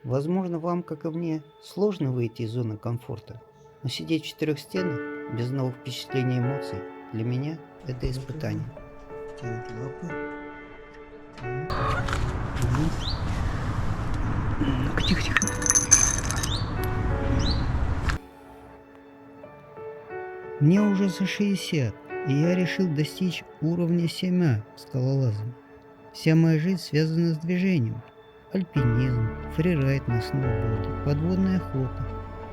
Возможно, вам, как и мне, сложно выйти из зоны комфорта, но сидеть в четырех стенах без новых впечатлений и эмоций для меня это испытание. Делать лапы. Ну-ка, тихо-тихо. Мне уже за 60, и я решил достичь уровня 7 скалолазом. Вся моя жизнь связана с движением. Альпинизм, фрирайд на сноуборде, подводная охота.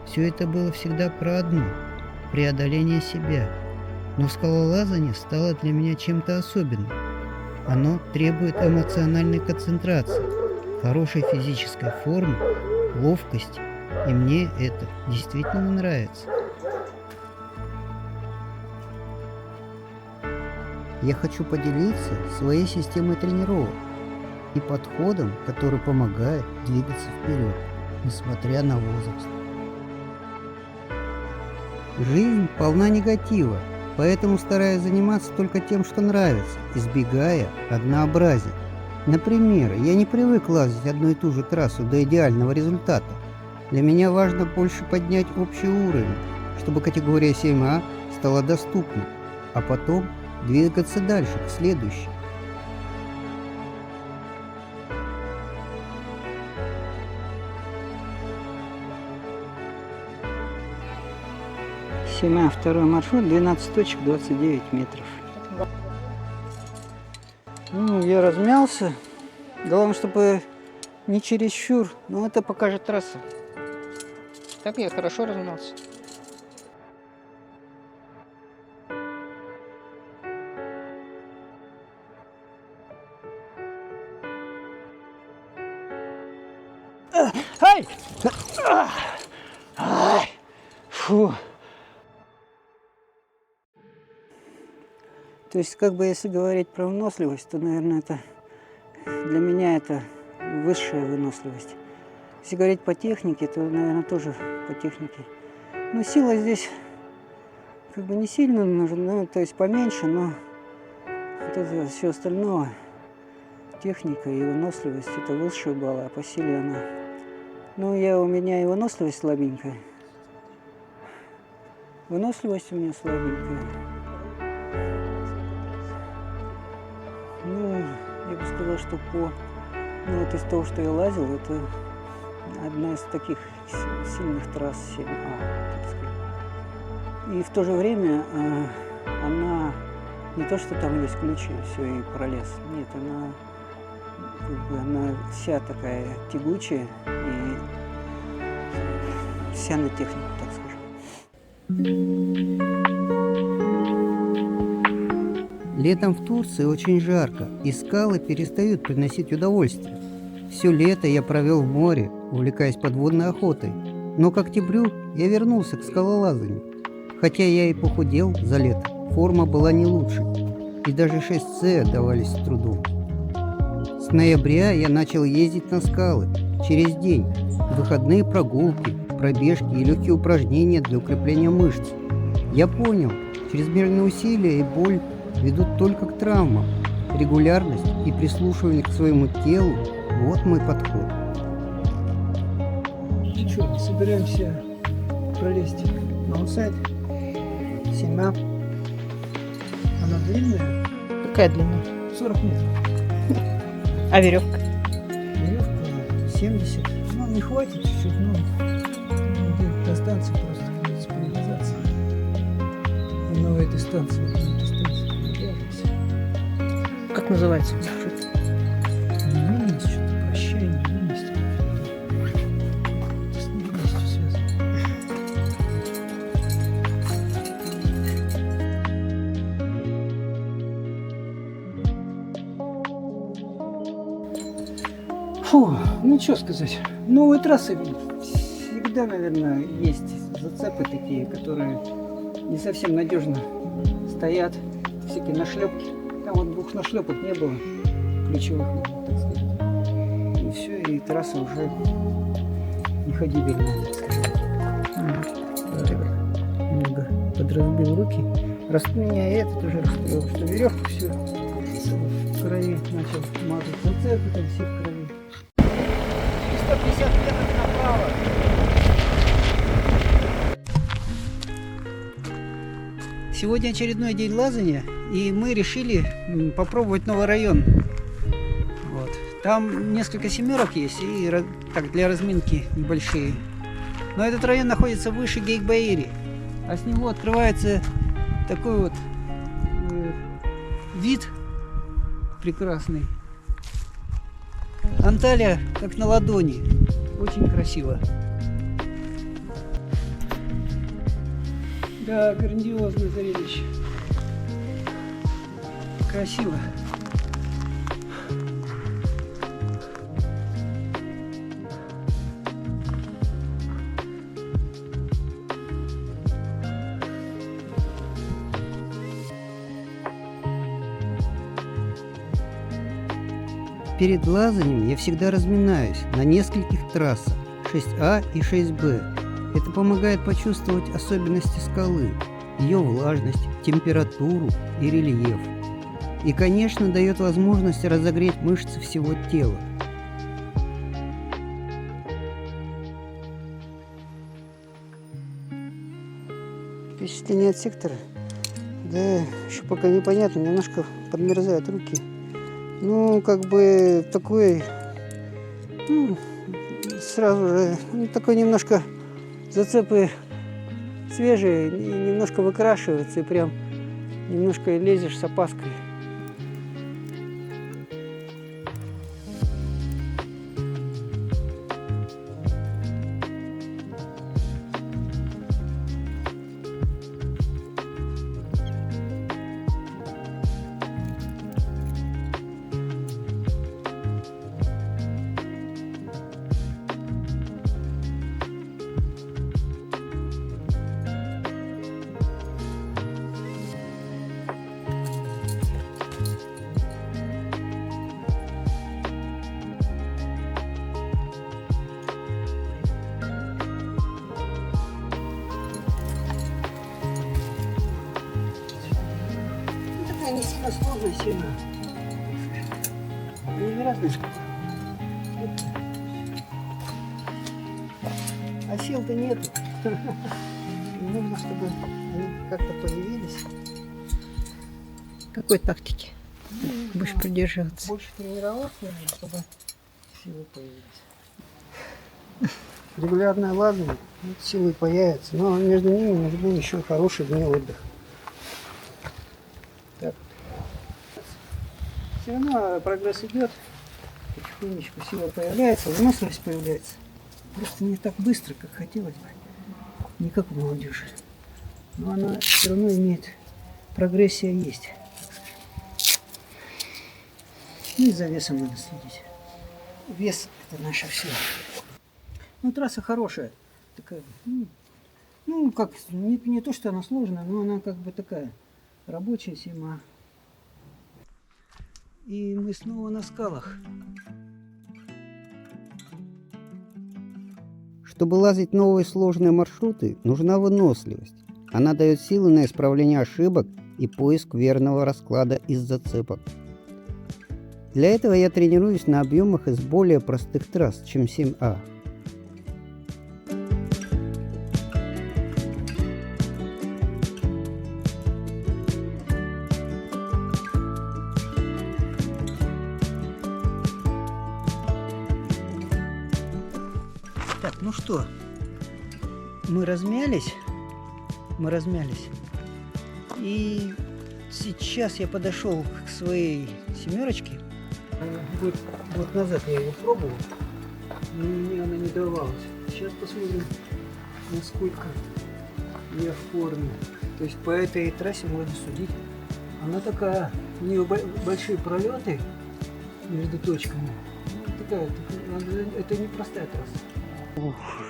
Все это было всегда про одно – преодоление себя. Но скалолазание стало для меня чем-то особенным. Оно требует эмоциональной концентрации, хорошей физической формы, ловкости, и мне это действительно нравится. Я хочу поделиться своей системой тренировок и подходом, который помогает двигаться вперед, несмотря на возраст. Жизнь полна негатива, поэтому стараюсь заниматься только тем, что нравится, избегая однообразия. Например, я не привык лазить одну и ту же трассу до идеального результата. Для меня важно больше поднять общий уровень, чтобы категория 7А стала доступной, а потом двигаться дальше, к следующей. Сема, второй маршрут, 12 точек, 29 метров. Ну, я размялся. Главное, чтобы не чересчур, но это покажет трасса. Так я хорошо размялся. Ай! Ай! Фу! То есть, как бы, если говорить про выносливость, то, наверное, это для меня это высшая выносливость. Если говорить по технике, то, наверное, тоже по технике. Но сила здесь как бы не сильно нужна, ну, то есть поменьше, но вот это все остальное, техника и выносливость, это высшие баллы, а по силе она. Ну, у меня и выносливость слабенькая. Выносливость у меня слабенькая. Ну, я бы сказал, что ну, вот из того, что я лазил, это одна из таких сильных трасс 7А, так сказать. И в то же время она не то, что там есть ключи, все, и пролез. Нет, она как бы она вся такая тягучая и вся на технику, так скажем. Летом в Турции очень жарко, и скалы перестают приносить удовольствие. Все лето я провел в море, увлекаясь подводной охотой. Но к октябрю я вернулся к скалолазанию. Хотя я и похудел за лето, форма была не лучше, и даже 6С давались с трудом. С ноября я начал ездить на скалы через день, выходные прогулки, пробежки и легкие упражнения для укрепления мышц. Я понял, чрезмерные усилия и боль ведут только к травмам. Регулярность и прислушивание к своему телу – вот мой подход. Ну что, собираемся пролезть на аутсайд. 7А. Она длинная. Какая длина? 40 метров. А веревка? Веревка 70. Ну, не хватит чуть-чуть, но до станции просто придется привязаться. На новой этой станции. Как называется маршрут? Юность, что-то прощание, юность. С юностью связано. Фу, ну что сказать. Новые трассы всегда, наверное, есть зацепы такие, которые не совсем надежно стоят. Всякие нашлепки. Там вот двух нашлепок не было, ключевых, так сказать. И все, и трасса уже не ходибельная, так сказать. Немного подразбил руки. Меня и этот уже расстроил, что веревку все в крови начал мазать. Зацепы там все в крови. 150 метров. Сегодня очередной день лазания, и мы решили попробовать новый район. Вот. Там несколько семерок есть, и так для разминки небольшие. Но этот район находится выше Гейк-Баири, а с него открывается такой вот вид прекрасный. Анталия как на ладони, очень красиво. Да, грандиозное зрелище. Красиво. Перед лазанием я всегда разминаюсь на нескольких трассах 6А и 6Б. Это помогает почувствовать особенности скалы, ее влажность, температуру и рельеф. И, конечно, дает возможность разогреть мышцы всего тела. Впечатление от сектора? Да, еще пока непонятно, немножко подмерзают руки. Ну, как бы такой, сразу же, такой немножко зацепы свежие, немножко выкрашиваются и прям немножко лезешь с опаской. Не сильно сложно, сильно. Не разные штуки. А сил-то нету. Нужно, чтобы они как-то появились. Какой тактики будешь придерживаться? Больше тренироваться, чтобы силы появились. Регулярное лазание, силы появятся, но между ними нужны еще хорошие дни отдыха. Так. Все равно прогресс идет, потихонечку сила появляется, выносливость появляется. Просто не так быстро, как хотелось бы, не как у молодежи. Но она все равно имеет, прогрессия есть. Ну и за весом надо следить. Вес — это наше все. Ну, трасса хорошая, такая, ну как, не то, что она сложная, но она как бы такая рабочая зима. И мы снова на скалах. Чтобы лазить новые сложные маршруты, нужна выносливость. Она дает силы на исправление ошибок и поиск верного расклада из зацепок. Для этого я тренируюсь на объемах из более простых трасс, чем 7А. Так, ну что, мы размялись. И сейчас я подошел к своей семерочке. Год назад я ее пробовал, но мне она не давалась. Сейчас посмотрим, насколько я в форме. То есть по этой трассе можно судить. Она такая, у нее большие пролеты между точками. Ну, такая, это не простая трасса.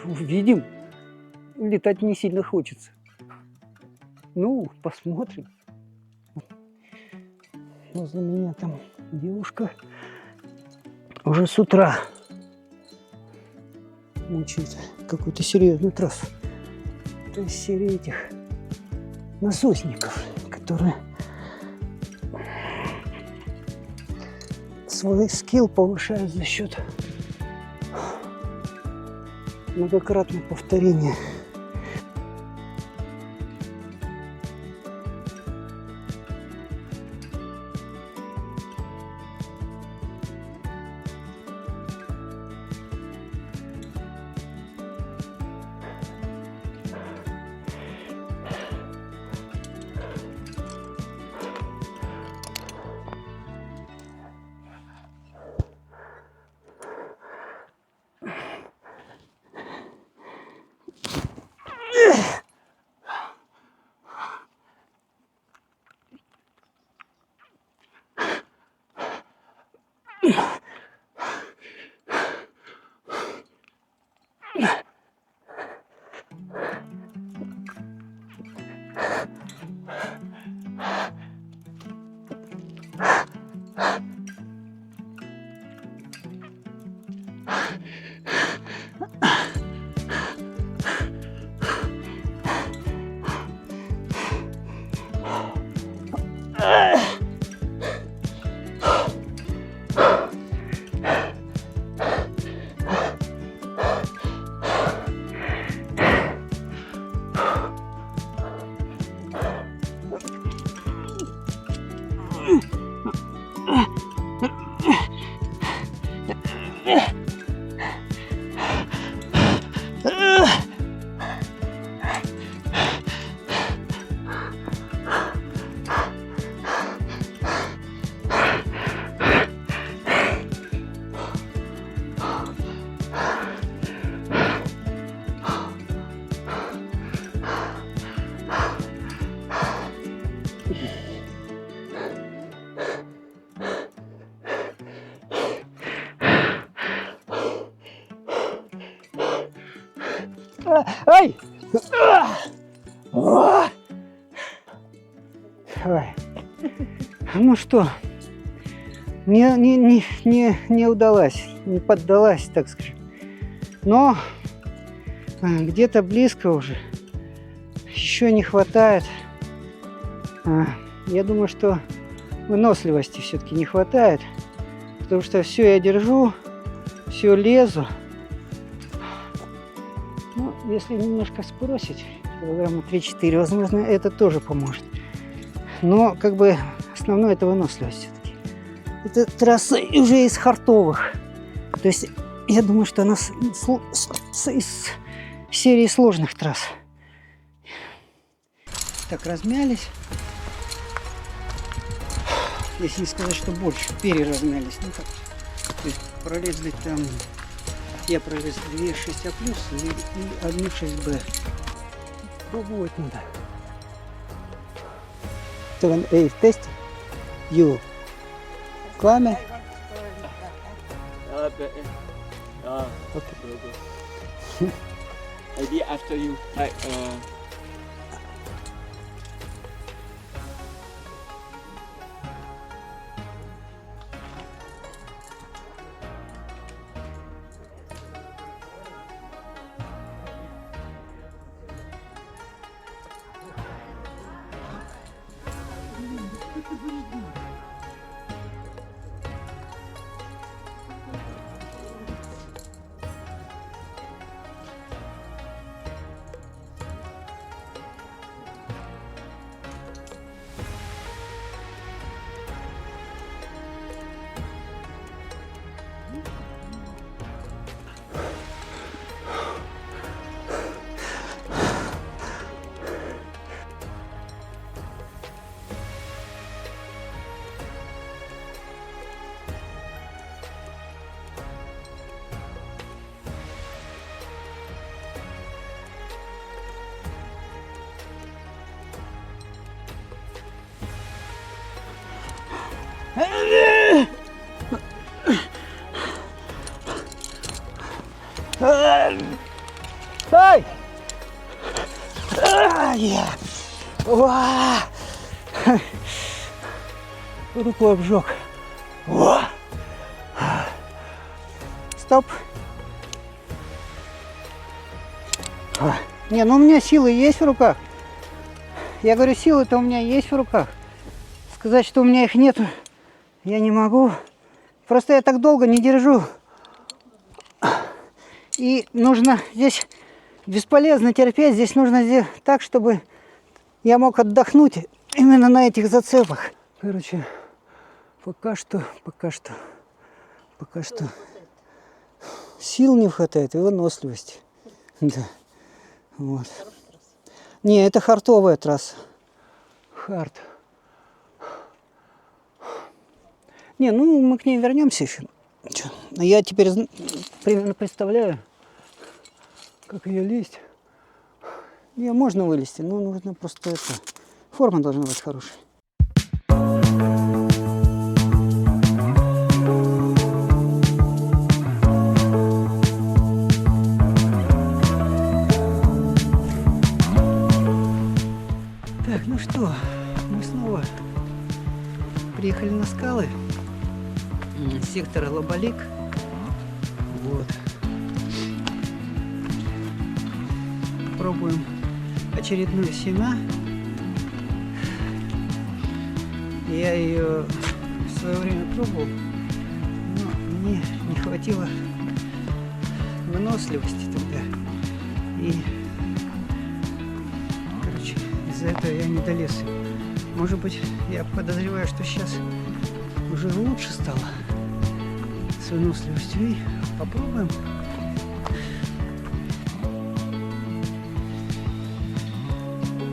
Видим, летать не сильно хочется. Ну, посмотрим. Возле меня там девушка уже с утра мучает какую-то серьезную трассу. Это из серии этих насосников, которые свой скилл повышают за счет многократное повторение. Ай! Ой. Ну что, не удалась, не поддалась, так скажем. Но где-то близко уже. Еще не хватает. Я думаю, что выносливости все-таки не хватает. Потому что все я держу, все лезу. Ну, если немножко сбросить, килограмма 3-4, возможно, это тоже поможет. Но, как бы, основное это выносливость все-таки. Это трасса уже из хартовых. То есть, я думаю, что она из серии сложных трасс. Так, размялись. Если не сказать, что больше, переразмялись. Ну, как, то есть, пролезли там... Я пролез 2 6А+, и 1 6Б. Пробовать надо. Эй, в тесте. You. Climb. Okay. Maybe after you like Ай! Уа! Руку обжег. Уа! Стоп. Не, ну у меня силы есть в руках. Я говорю, силы-то у меня есть в руках. Сказать, что у меня их нету, я не могу. Просто я так долго не держу. И нужно здесь бесполезно терпеть, здесь нужно сделать так, чтобы я мог отдохнуть именно на этих зацепах. Короче, пока что сил не хватает и выносливости. Да. Вот. Не, это хартовая трасса. Хард. Не, ну мы к ней вернемся еще. Я теперь примерно представляю, как ее лезть. Ее можно вылезти, но нужно просто это. Форма должна быть хорошая. Так, ну что, мы снова приехали на скалы сектора Лабалик. Вот. Пробуем очередную семя. Я ее в свое время пробовал, но мне не хватило выносливости тогда. И, короче, из-за этого я не долез. Может быть, я подозреваю, что сейчас уже лучше стало с выносливостью. И попробуем.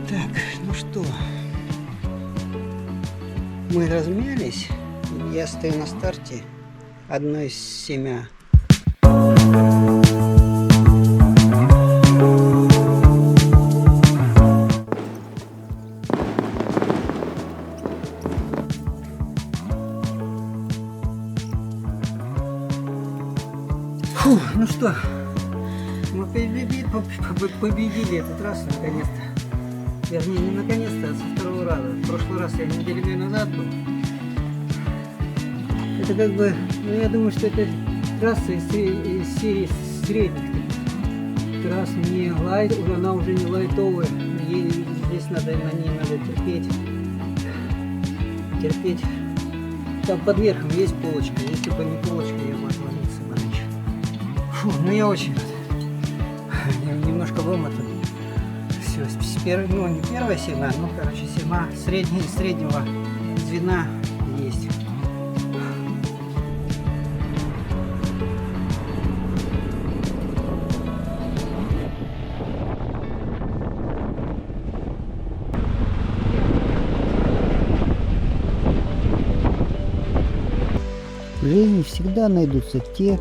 Так, ну что, мы размялись. Я стою на старте одной из семя. Фу, ну что, мы победили этот раз наконец-то. Вернее, не наконец-то, а со второго раза. В прошлый раз я неделю назад был. Это как бы, ну я думаю, что это трасса из серии средних трасс, не лайт, она уже не лайтовая. Здесь надо, на ней надо терпеть. Там под верхом есть полочка. Если бы не полочка, я бы отвалился бы раньше. Фу, ну я очень рад. Я немножко вымотан. Все, ну не первая семя, но короче семя среднего звена есть. В жизни всегда найдутся те,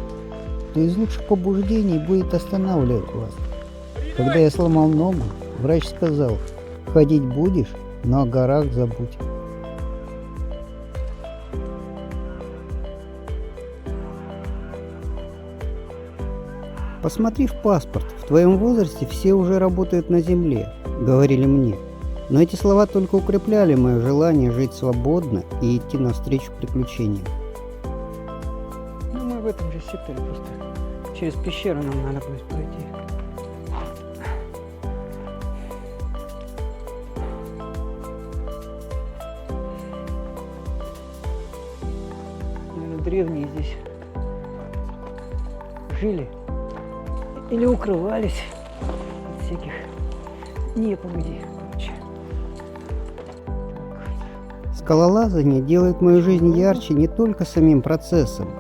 кто из лучших побуждений будет останавливать вас. Когда я сломал ногу, врач сказал: ходить будешь, но о горах забудь. Посмотри в паспорт, в твоем возрасте все уже работают на земле, говорили мне. Но эти слова только укрепляли мое желание жить свободно и идти навстречу приключениям. Ну мы в этом же секторе просто. Через пещеру нам надо будет пройти. Наверное, древние здесь жили или укрывались от всяких неповадей. Скалолазание делает мою жизнь ярче не только самим процессом,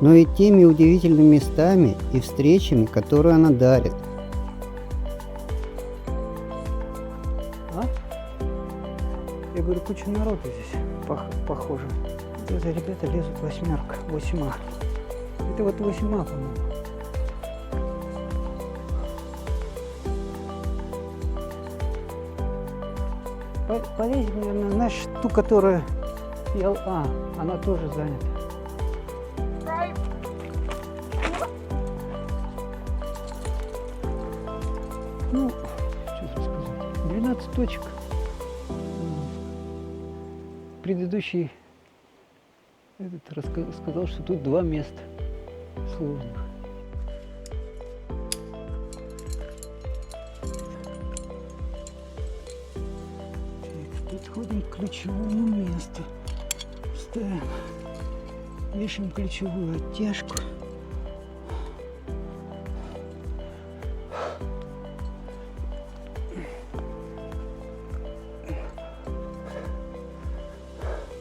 но и теми удивительными местами и встречами, которые она дарит. А? Я говорю, куча народу здесь похоже. Вот это ребята лезут восьмерка, 8А. Это вот 8А, по-моему. Полезем, наверное, знаешь, ту, которая... она тоже занята. Ну, что сказать, 12 точек. Предыдущий сказал, что тут 2 места сложных. Подходим к ключевому месту. Ставим, вешаем ключевую оттяжку.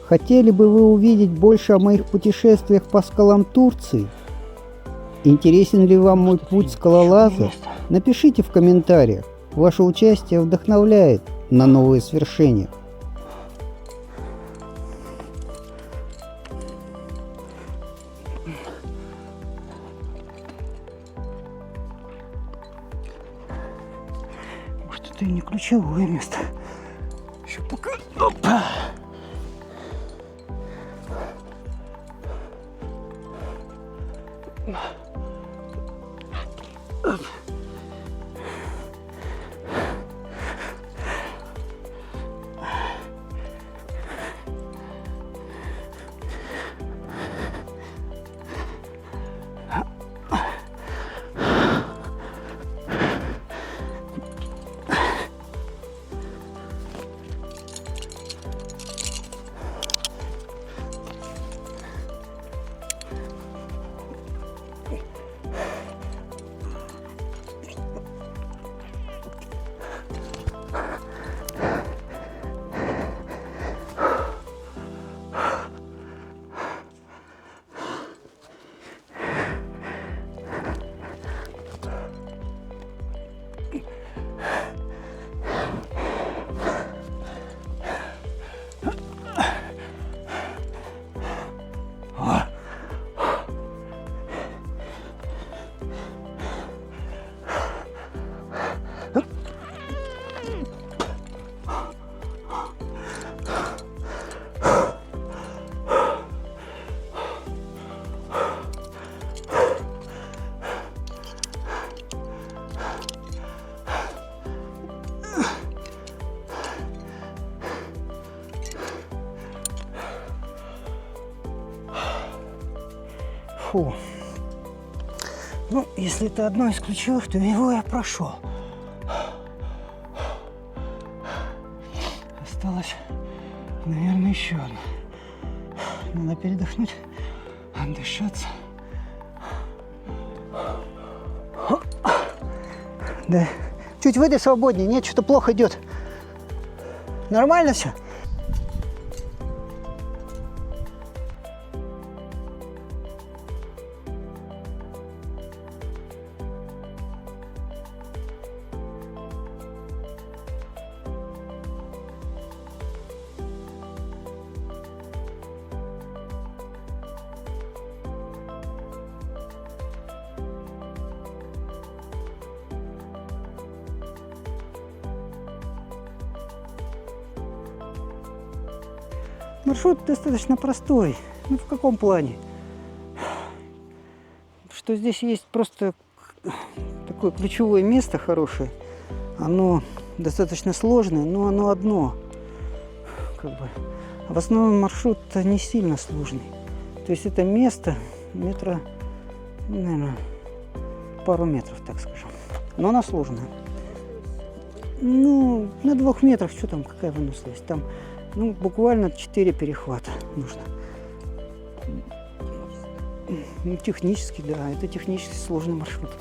Хотели бы вы увидеть больше о моих путешествиях по скалам Турции? Интересен ли вам мой путь скалолаза? Напишите в комментариях. Ваше участие вдохновляет на новые свершения. Может, это и не ключевое место. Еще пока... Опа! Фу. Ну, если это одно из ключевых, то его я прошел. Осталось, наверное, еще одно. Надо передохнуть, отдышаться. Да. Чуть выйди свободнее. Нет, что-то плохо идет. Нормально все? Маршрут достаточно простой. Ну, в каком плане? Что здесь есть просто такое ключевое место хорошее. Оно достаточно сложное, но оно одно. Как бы. А в основном маршрут не сильно сложный. То есть это место метра, наверное, пару метров, так скажем. Но оно сложное. Ну, на 2 метрах, что там, какая выносливость? Там, ну, буквально 4 перехвата нужно. Ну, технически, да, это технически сложный маршрут.